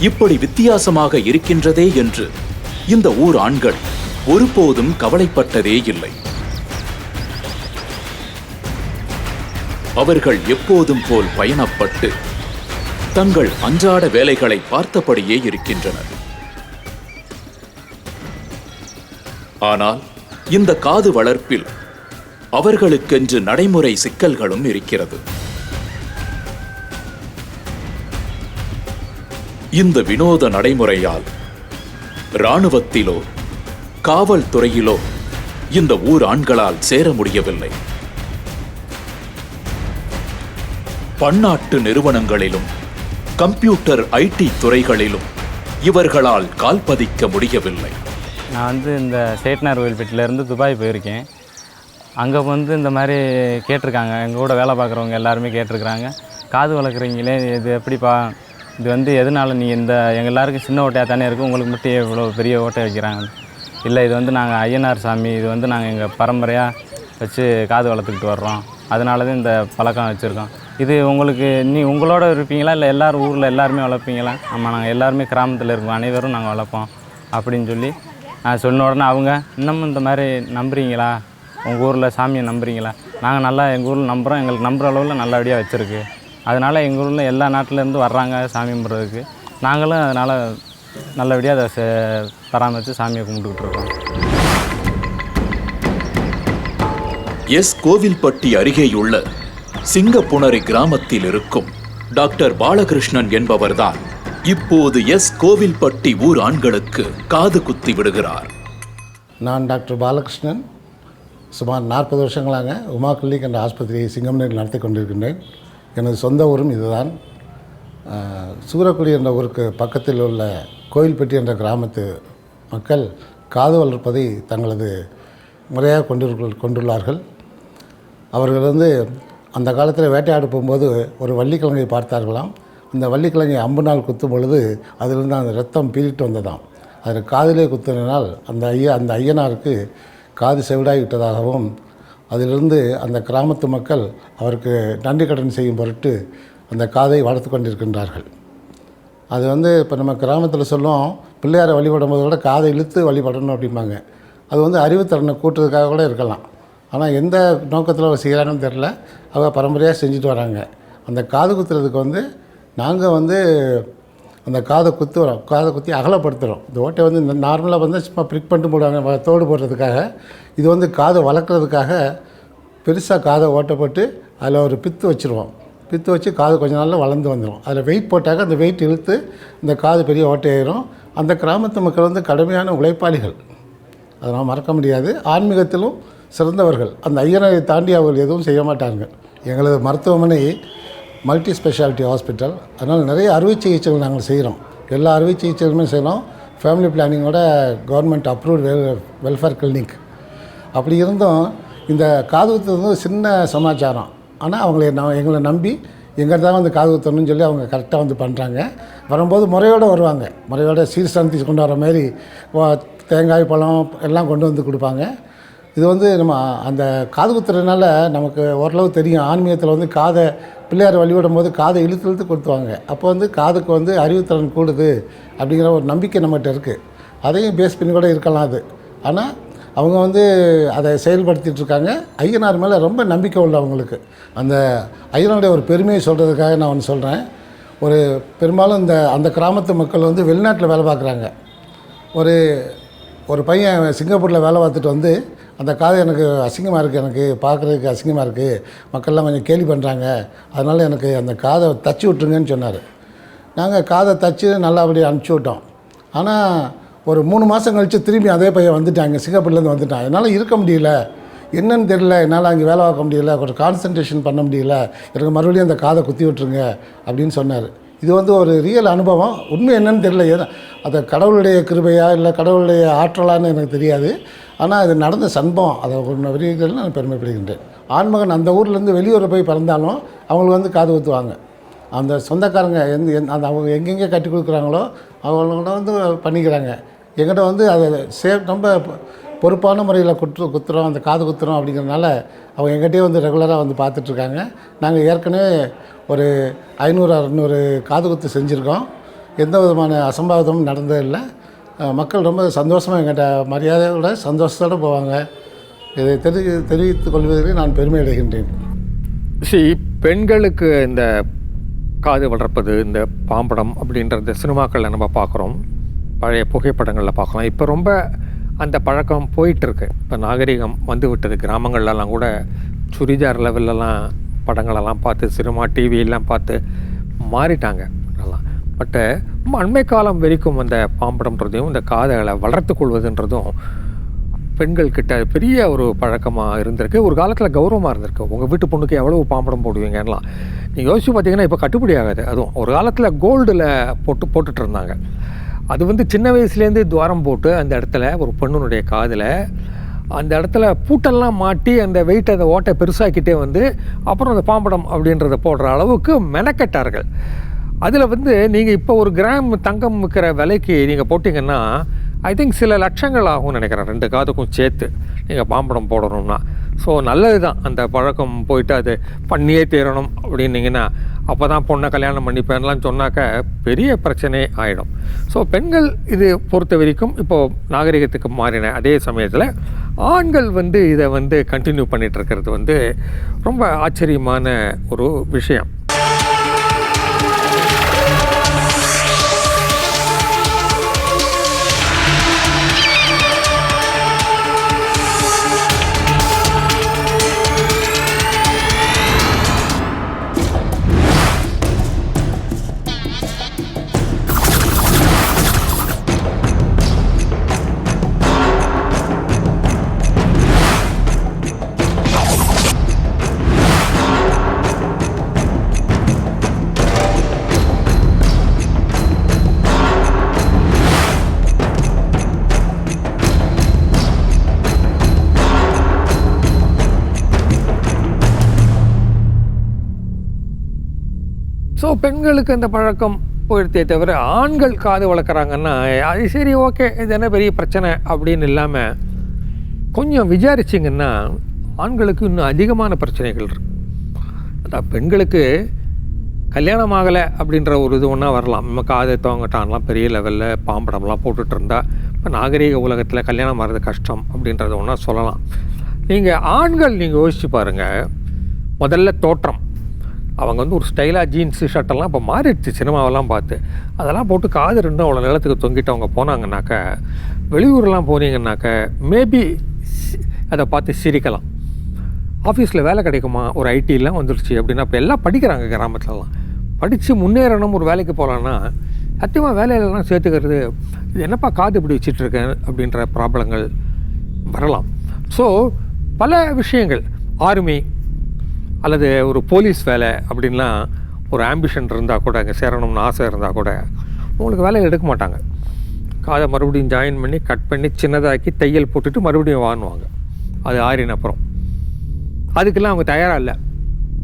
இப்படி வித்தியாசமாக இருக்கின்றதே என்று இந்த ஊர் ஆண்கள் ஒருபோதும் கவலைப்பட்டதே இல்லை. அவர்கள் எப்போதும் போல் பயணப்பட்டு தங்கள் அன்றாட வேலைகளை பார்த்தபடியே இருக்கின்றனர். ஆனால் இந்த காது வளர்ப்பில் அவர்களுக்கென்று நடைமுறை சிக்கல்களும் இருக்கிறது. இந்த வினோத நடைமுறையால் இராணுவத்திலோ காவல்துறையிலோ இந்த ஊர் ஆண்களால் சேர முடியவில்லை. பன்னாட்டு நிறுவனங்களிலும் கம்ப்யூட்டர் ஐடி துறைகளிலும் இவர்களால் கால் பதிக்க முடியவில்லை. நான் இந்த சேட்னார் கோயில்பேட்டிலேருந்து துபாய் போயிருக்கேன். அங்கே இந்த மாதிரி கேட்டிருக்காங்க, எங்கள் கூட வேலை பார்க்குறவங்க எல்லாருமே கேட்டிருக்கிறாங்க, காது வளர்க்குறீங்களே இது எப்படிப்பா, இது எதனால நீ எங்கள் எல்லாருக்கும் சின்ன ஓட்டையாக தானே இருக்குது, உங்களுக்கு மட்டும் இவ்வளோ பெரிய ஓட்டை வைக்கிறாங்க. இல்லை இது நாங்கள் ஐயனார் சாமி, இது நாங்கள் எங்கள் பரம்பரையாக வச்சு காது வளர்த்துக்கிட்டு வர்றோம், அதனால தான் இந்த பழக்கம் வச்சுருக்கோம். இது உங்களுக்கு உங்களோட இருப்பீங்களா இல்லை எல்லோரும் ஊரில் எல்லாருமே வளர்ப்பீங்களா? ஆமாம், நாங்கள் எல்லாருமே கிராமத்தில் இருக்கோம், அனைவரும் நாங்கள் வளர்ப்போம் அப்படின்னு சொல்லி நான் சொன்ன உடனே அவங்க இன்னமும் இந்த மாதிரி நம்புறீங்களா, உங்கள் ஊரில் சாமியை நம்புறீங்களா? நாங்கள் நல்லா எங்கள் ஊரில் நம்புகிறோம், எங்களுக்கு நம்புகிற அளவில் நல்லபடியாக வச்சுருக்கு. அதனால் எங்கள் ஊரில் எல்லா நாட்டிலேருந்து வர்றாங்க சாமி கும்பிட்றதுக்கு, நாங்களும் அதனால் நல்லபடியாக அதை பராமரித்து சாமியை கும்பிட்டுக்கிட்டு இருக்கோம். எஸ் கோவில்பட்டி அருகேயுள்ள சிங்கப்புணரி கிராமத்தில் இருக்கும் டாக்டர் பாலகிருஷ்ணன் என்பவர்தான் இப்போது எஸ் கோவில்பட்டி ஊர் ஆண்களுக்கு காது குத்தி விடுகிறார். நான் டாக்டர் பாலகிருஷ்ணன் சுமார் 40 வருஷங்களாக உமா கிளினிக் என்ற ஆஸ்பத்திரியை சிங்கம்புணரில் நடத்தி கொண்டிருக்கின்றேன். எனது சொந்த ஊரும் இதுதான். சூரக்குடி என்ற ஊருக்கு பக்கத்தில் உள்ள கோவில்பட்டி என்ற கிராமத்து மக்கள் காது வளர்ப்பதை தங்களது முறையாக கொண்டுள்ளார்கள். அவர்கள் அந்த காலத்தில் வேட்டையாட போகும்போது ஒரு வள்ளிக்கிழங்கை பார்த்தார்களாம். அந்த வள்ளிக்கிழங்கை அம்பு நாள் குத்தும் பொழுது அதிலிருந்து அந்த ரத்தம் பீறிட்டு வந்ததாம். அதில் காதிலே குத்தினால் அந்த ஐயனாருக்கு காது செவிடாகி விட்டதாகவும், அதிலிருந்து அந்த கிராமத்து மக்கள் அவருக்கு நன்றி கடன் செய்யும் பொருட்டு அந்த காதை வளர்த்து கொண்டிருக்கின்றார்கள். அது இப்போ நம்ம கிராமத்தில் சொல்லுவோம், பிள்ளையாரை வழிபடும் போது கூட காதை இழுத்து வழிபடணும் அப்படிம்பாங்க. அது அறிவுத்திறனை கூட்டுறதுக்காக கூட இருக்கலாம். ஆனால் எந்த நோக்கத்தில் செய்கிறாங்கன்னு தெரில, அவங்க பரம்பரையாக செஞ்சுட்டு வராங்க. அந்த காது குத்துறதுக்கு நாங்கள் அந்த காதை குத்துறோம், காதை குத்தி அகலப்படுத்துகிறோம். இந்த ஓட்டை இந்த நார்மலாக சும்மா ப்ரிக் பண்ணிட்டு போடுவாங்க தோடு போடுறதுக்காக. இது காதை வளர்க்குறதுக்காக பெருசாக காதை ஓட்டப்பட்டு அதில் ஒரு பித்து வச்சுருவோம். பித்து வச்சு காது கொஞ்ச நாளில் வளர்ந்து வந்துடும். அதில் வெயிட் போட்டாக்க அந்த வெயிட் இழுத்து இந்த காது பெரிய ஓட்டையாயிரும். அந்த கிராமத்து மக்கள் கடுமையான உழைப்பாளிகள், அதை நாம் மறக்க முடியாது. ஆன்மீகத்திலும் சிறந்தவர்கள். அந்த ஐயனை தாண்டி அவர்கள் எதுவும் செய்ய மாட்டாங்க. எங்களது மருத்துவமனை மல்டி ஸ்பெஷாலிட்டி ஹாஸ்பிட்டல், அதனால் நிறைய அறுவை சிகிச்சைகள் நாங்கள் செய்கிறோம். எல்லா அறுவை சிகிச்சைகளுமே செய்கிறோம். ஃபேமிலி பிளானிங்கோட கவர்மெண்ட் அப்ரூவ்டு வெல்ஃபேர் கிளினிக். அப்படி இருந்தும் இந்த காது குத்துறது சின்ன சமாச்சாரம். ஆனால் எங்களை நம்பி எங்கிட்ட தான் காது குத்தணும்னு சொல்லி அவங்க கரெக்டாக பண்ணுறாங்க. வரும்போது முறையோடு வருவாங்க. முறையோட சீர்சாந்தி கொண்டு வர மாதிரி தேங்காய் பழம் எல்லாம் கொண்டு கொடுப்பாங்க. இது நம்ம அந்த காது குத்துறதுனால நமக்கு ஓரளவு தெரியும். ஆன்மீகத்தில் காதை பிள்ளையார் வழிபடும் போது காதை இழுத்து கொடுத்துவாங்க. அப்போ காதுக்கு அறிவுத்திறன் கூடுது அப்படிங்கிற ஒரு நம்பிக்கை நம்மகிட்ட இருக்குது. அதையும் பேஸ் பண்ணி கூட இருக்கலாம் அது. ஆனால் அவங்க அதை செயல்படுத்திகிட்ருக்காங்க. ஐயனார் மேலே ரொம்ப நம்பிக்கை உள்ள அவங்களுக்கு. அந்த ஐயனுடைய ஒரு பெருமையை சொல்கிறதுக்காக நான் ஒன்று சொல்கிறேன். பெரும்பாலும் அந்த கிராமத்து மக்கள் வெளிநாட்டில் வேலை பார்க்குறாங்க. ஒரு பையன் சிங்கப்பூரில் வேலை பார்த்துட்டு அந்த காது எனக்கு அசிங்கமாக இருக்குது, எனக்கு பார்க்குறதுக்கு அசிங்கமாக இருக்குது, மக்கள்லாம் கொஞ்சம் கேலி பண்ணுறாங்க, அதனால் எனக்கு அந்த காதை தச்சு விட்ருங்கன்னு சொன்னார். நாங்கள் காதை தச்சு நல்லபடியாக அனுப்பிச்சி விட்டோம். ஆனால் ஒரு 3 மாதம் கழித்து திரும்பி அதே பையன் வந்துட்டாங்க, சிங்கப்பூர்லேருந்து வந்துட்டான். என்னால் இருக்க முடியல, என்னன்னு தெரியல, என்னால் அங்கே வேலை பார்க்க முடியல, ஒரு கான்சன்ட்ரேஷன் பண்ண முடியல, எனக்கு மறுபடியும் அந்த காதை குத்தி விட்டுருங்க அப்படின்னு சொன்னார். இது வந்து ஒரு ரியல் அனுபவம். உண்மை என்னன்னு தெரியல, ஏன்னா அது கடவுளுடைய கிருபையா இல்லை கடவுளுடைய ஆற்றலான்னு எனக்கு தெரியாது. ஆனால் அது நடந்த சம்பவம், அதை ஒரு வரிகளில் நான் பெருமைப்படுகின்றேன். ஆண்மகன் அந்த ஊர்லேருந்து வெளியூரை போய் பிறந்தாலும் அவங்களுக்கு வந்து காது குத்துவாங்க. அந்த சொந்தக்காரங்க அந்த அவங்க எங்கெங்கே கட்டி கொடுக்குறாங்களோ அவங்கள வந்து பண்ணிக்கிறாங்க. எங்கிட்ட வந்து அதை ரொம்ப பொறுப்பான முறையில் குத்துறோம், அந்த காது குத்துறோம் அப்படிங்கிறதுனால அவங்க எங்கிட்டே வந்து ரெகுலராக வந்து பார்த்துட்ருக்காங்க. நாங்கள் ஏற்கனவே ஒரு 500-600 காது குத்து செஞ்சுருக்கோம். எந்த விதமான அசம்பாவிதமும் நடந்ததில்லை. மக்கள் ரொம்ப சந்தோஷமாக எங்கிட்ட மரியாதையோட சந்தோஷத்தோடு போவாங்க. இதை தெரிவித்துக் கொள்வதில் நான் பெருமை அடைகின்றேன். பெண்களுக்கு இந்த காது வளர்ப்பது, இந்த பாம்படம் அப்படின்ற சினிமாக்களில் நம்ம பார்க்குறோம், பழைய புகைப்படங்களில் பார்க்கலாம். இப்போ ரொம்ப அந்த பழக்கம் போயிட்டுருக்கு. இப்போ நாகரிகம் வந்து விட்டது. கிராமங்கள்லாம் கூட சுரிதார் லெவல்லலாம் படங்களெல்லாம் பார்த்து, சினிமா டிவியெல்லாம் பார்த்து மாறிட்டாங்க அதெல்லாம். பட்டு அண்மை காலம் வரைக்கும் அந்த பாம்படம்ன்றதையும் இந்த காதுகளை வளர்த்து கொள்வதுன்றதும் பெண்கள்கிட்ட பெரிய ஒரு பழக்கமாக இருந்திருக்கு. ஒரு காலத்தில் கௌரவமாக இருந்திருக்கு. உங்கள் வீட்டு பொண்ணுக்கு எவ்வளோ பாம்படம் போடுவீங்கலாம் நீங்கள் யோசிச்சு பார்த்தீங்கன்னா இப்போ கட்டுப்படி ஆகாது. அதுவும் ஒரு காலத்தில் கோல்டில் போட்டுட்டு இருந்தாங்க. அது வந்து சின்ன வயசுலேருந்து துவாரம் போட்டு அந்த இடத்துல ஒரு பெண்ணுடைய காதில் அந்த இடத்துல பூட்டெல்லாம் மாட்டி அந்த வெயிட்டை, அந்த ஓட்டை பெருசாக்கிட்டே வந்து அப்புறம் அந்த பாம்படம் அப்படின்றத போடுற அளவுக்கு மெனக்கட்டார்கள். அதில் வந்து நீங்கள் இப்போ ஒரு கிராம் தங்கம் விற்கிற விலைக்கு நீங்கள் போட்டிங்கன்னா ஐ திங்க் சில லட்சங்கள் ஆகும்னு நினைக்கிறேன், 2 காதுக்கும் சேர்த்து நீங்கள் பாம்படம் போடணும்னா. ஸோ நல்லது தான் அந்த பழக்கம் போயிட்டு அது பண்ணியே தீரணும் அப்படின்னீங்கன்னா அப்போ தான் பொண்ணை கல்யாணம் பண்ணிப்பேன்லாம் சொன்னாக்க பெரிய பிரச்சனை ஆகிடும். ஸோ பெண்கள் இது பொறுத்த வரைக்கும் இப்போது நாகரிகத்துக்கு மாறின அதே சமயத்தில் ஆண்கள் வந்து இதை வந்து கண்டினியூ பண்ணிகிட்ருக்கிறது வந்து ரொம்ப ஆச்சரியமான ஒரு விஷயம். ஸோ பெண்களுக்கு அந்த பழக்கம் போயிடுத்தே தவிர ஆண்கள் காது வளர்க்குறாங்கன்னா அது சரி, ஓகே, இது என்ன பெரிய பிரச்சனை அப்படின்னு இல்லாமல் கொஞ்சம் விசாரிச்சிங்கன்னா ஆண்களுக்கு இன்னும் அதிகமான பிரச்சனைகள் இருக்குது. அதான் பெண்களுக்கு கல்யாணம் ஆகலை அப்படின்ற ஒரு இது ஒன்றா வரலாம். நம்ம காது தோங்கட்டான்லாம் பெரிய லெவலில் பாம்படம்லாம் போட்டுட்டு இருந்தால் இப்போ நாகரீக உலகத்தில் கல்யாணம் ஆகிறது கஷ்டம் அப்படின்றத ஒன்றா சொல்லலாம். நீங்கள் ஆண்கள் நீங்கள் யோசிச்சு பாருங்கள். முதல்ல தோற்றம், அவங்க வந்து ஒரு ஸ்டைலாக ஜீன்ஸு ஷர்ட்டெல்லாம் இப்போ மாறிடுச்சு சினிமாவெல்லாம் பார்த்து. அதெல்லாம் போட்டு காது ரெண்டும் அவ்வளோ நிலத்துக்கு தொங்கிட்டு அவங்க போனாங்கன்னாக்க, வெளியூர்லாம் போனீங்கன்னாக்க மேபி அதை பார்த்து சிரிக்கலாம். ஆஃபீஸில் வேலை கிடைக்குமா, ஒரு ஐடிலாம் வந்துடுச்சு அப்படின்னா இப்போ எல்லாம் படிக்கிறாங்க. கிராமத்துலலாம் படித்து முன்னேறணும், ஒரு வேலைக்கு போகலான்னா சத்தியமாக வேலையிலலாம் சேர்த்துக்கிறது, இது என்னப்பா காது இப்படி வச்சிட்ருக்கேன் அப்படின்ற ப்ராப்ளங்கள் வரலாம். ஸோ பல விஷயங்கள், ஆர்மி அல்லது ஒரு போலீஸ் வேலை அப்படின்லாம் ஒரு ஆம்பிஷன் இருந்தால் கூட, அங்கே சேரணும்னு ஆசை இருந்தால் கூட உங்களுக்கு வேலையில் எடுக்க மாட்டாங்க. காதை மறுபடியும் ஜாயின் பண்ணி கட் பண்ணி சின்னதாக்கி தையல் போட்டுட்டு மறுபடியும் வாங்குவாங்க. அது ஆறின அப்புறம் அதுக்கெல்லாம் அவங்க தயாராக இல்லை.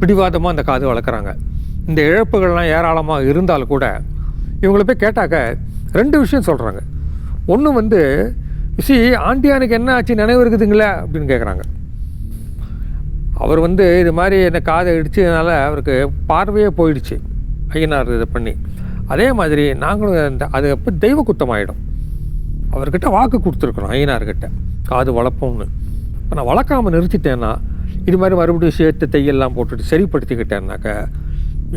பிடிவாதமாக அந்த காது வளர்க்குறாங்க. இந்த இழப்புகள்லாம் ஏராளமாக இருந்தாலும் கூட இவங்களை போய் கேட்டாக்க 2 விஷயம் சொல்கிறாங்க. ஒன்று வந்து ஆண்டியானுக்கு என்ன ஆச்சு நினைவு இருக்குதுங்களே அப்படின்னு கேட்குறாங்க. அவர் வந்து இது மாதிரி என்னை காதை இடிச்சதுனால அவருக்கு பார்வையே போயிடுச்சு, ஐயனார் இதை பண்ணி. அதே மாதிரி நாங்களும் அது அப்போ தெய்வ குத்தம் ஆகிடும். அவர்கிட்ட வாக்கு கொடுத்துருக்குறோம் ஐயனார்கிட்ட காது வளர்ப்போம்னு. இப்போ நான் வளர்க்காமல் நிறுத்திட்டேன்னா, இது மாதிரி மறுபடியும் சேர்த்து தையெல்லாம் போட்டுட்டு சரிப்படுத்திக்கிட்டேன்னாக்க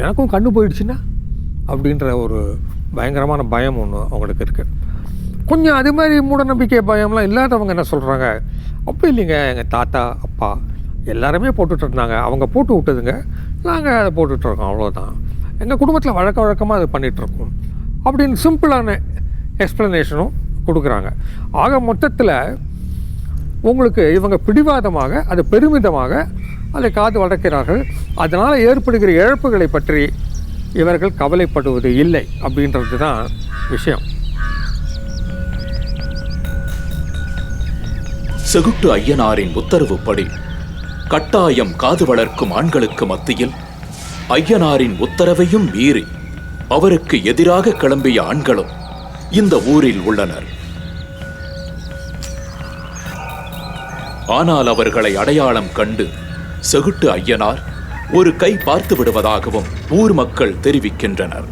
எனக்கும் கண்ணு போயிடுச்சுன்னா அப்படின்ற ஒரு பயங்கரமான பயம் ஒன்று அவங்களுக்கு இருக்குது. கொஞ்சம் அது மாதிரி மூடநம்பிக்கை பயம்லாம் இல்லாதவங்க என்ன சொல்கிறாங்க, அப்போ இல்லைங்க, எங்கள் தாத்தா அப்பா எல்லாருமே போட்டுட்டு இருந்தாங்க, அவங்க போட்டு விட்டதுங்க, நாங்கள் அதை போட்டுட்ருக்கோம், அவ்வளோதான், எங்கள் குடும்பத்தில் வழக்கமாக அதை பண்ணிகிட்ருக்கோம் அப்படின்னு சிம்பிளான எக்ஸ்ப்ளனேஷனும் கொடுக்குறாங்க. ஆக மொத்தத்தில் உங்களுக்கு இவங்க பிடிவாதமாக, அது பெருமிதமாக அதை காது வளர்க்கிறார்கள். அதனால் ஏற்படுகிற இழப்புகளை பற்றி இவர்கள் கவலைப்படுவது இல்லை அப்படின்றது தான் விஷயம். செகுட்டு ஐயனாரின் உத்தரவுப்படி கட்டாயம் காது வளர்க்கும் ஆண்களுக்கு மத்தியில் ஐயனாரின் உத்தரவையும் மீறி அவருக்கு எதிராக கிளம்பிய ஆண்களும் இந்த ஊரில் உள்ளனர். ஆனால் அவர்களை அடையாளம் கண்டு செகுட்டு ஐயனார் ஒரு கை பார்த்து விடுவதாகவும் ஊர் மக்கள் தெரிவிக்கின்றனர்.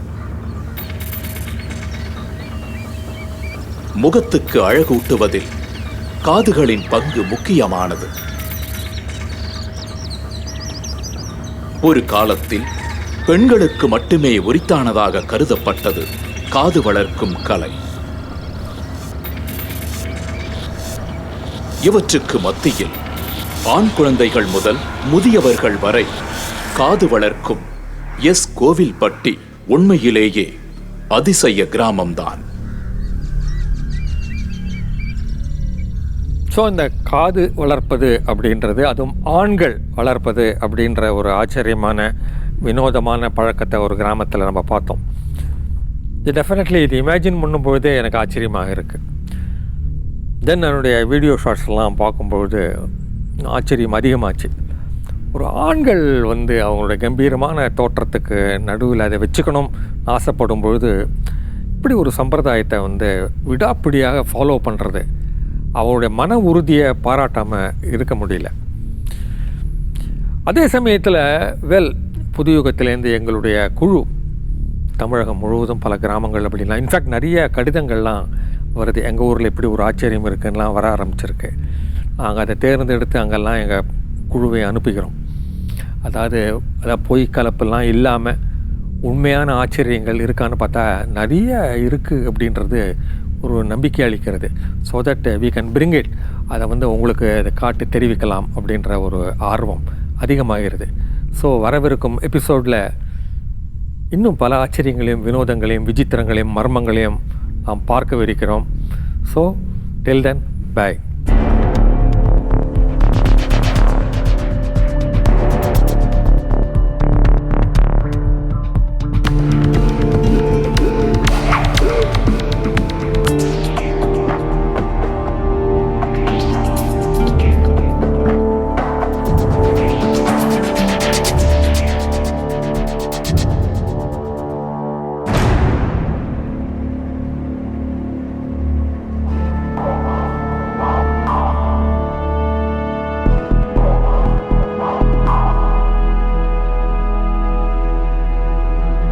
முகத்துக்கு அழகூட்டுவதில் காதுகளின் பங்கு முக்கியமானது. ஒரு காலத்தில் பெண்களுக்கு மட்டுமே உரித்தானதாக கருதப்பட்டது காது வளர்க்கும் கலை. இவற்றுக்கு மத்தியில் ஆண் குழந்தைகள் முதல் முதியவர்கள் வரை காது வளர்க்கும் கோவில்பட்டி உண்மையிலேயே அதிசய கிராமம்தான். ஸோ இந்த காது வளர்ப்பது அப்படின்றது, அதுவும் ஆண்கள் வளர்ப்பது அப்படின்ற ஒரு ஆச்சரியமான வினோதமான பழக்கத்தை ஒரு கிராமத்தில் நம்ம பார்த்தோம். இது டெஃபினெட்லி இது இமேஜின் பண்ணும்பொழுதே எனக்கு ஆச்சரியமாக இருக்குது. தென் என்னுடைய வீடியோ ஷார்ட்ஸ்லாம் பார்க்கும்பொழுது ஆச்சரியம் அதிகமாச்சு. ஒரு ஆண்கள் அவங்களுடைய கம்பீரமான தோற்றத்துக்கு நடுவில் அதை வச்சுக்கணும் ஆசைப்படும் பொழுது இப்படி ஒரு சம்பிரதாயத்தை விடாப்பிடியாக ஃபாலோ பண்ணுறது, அவருடைய மன உறுதியை பாராட்டாமல் இருக்க முடியல. அதே சமயத்தில் புதுயுகத்திலேருந்து எங்களுடைய குழு தமிழகம் முழுவதும் பல கிராமங்கள் அப்படின்லாம், இன்ஃபேக்ட் நிறைய கடிதங்கள்லாம் வருது. எங்கள் ஊரில் இப்படி ஒரு ஆச்சரியம் இருக்குன்னெலாம் வர ஆரம்பிச்சிருக்கு. நாங்கள் அதை தேர்ந்தெடுத்து அங்கெல்லாம் எங்கள் குழுவை அனுப்புகிறோம். அதாவது பொய் கலப்பெல்லாம் இல்லாமல் உண்மையான ஆச்சரியங்கள் இருக்கான்னு பார்த்தா நிறைய இருக்குது அப்படின்றது ஒரு நம்பிக்கை அளிக்கிறது. So that we can bring it, அதை உங்களுக்கு அதை காட்டி தெரிவிக்கலாம் அப்படின்ற ஒரு ஆர்வம் அதிகமாகிறது. ஸோ வரவிருக்கும் எபிசோடில் இன்னும் பல ஆச்சரியங்களையும் வினோதங்களையும் விசித்திரங்களையும் மர்மங்களையும் நாம் பார்க்கவிருக்கிறோம். So till then by.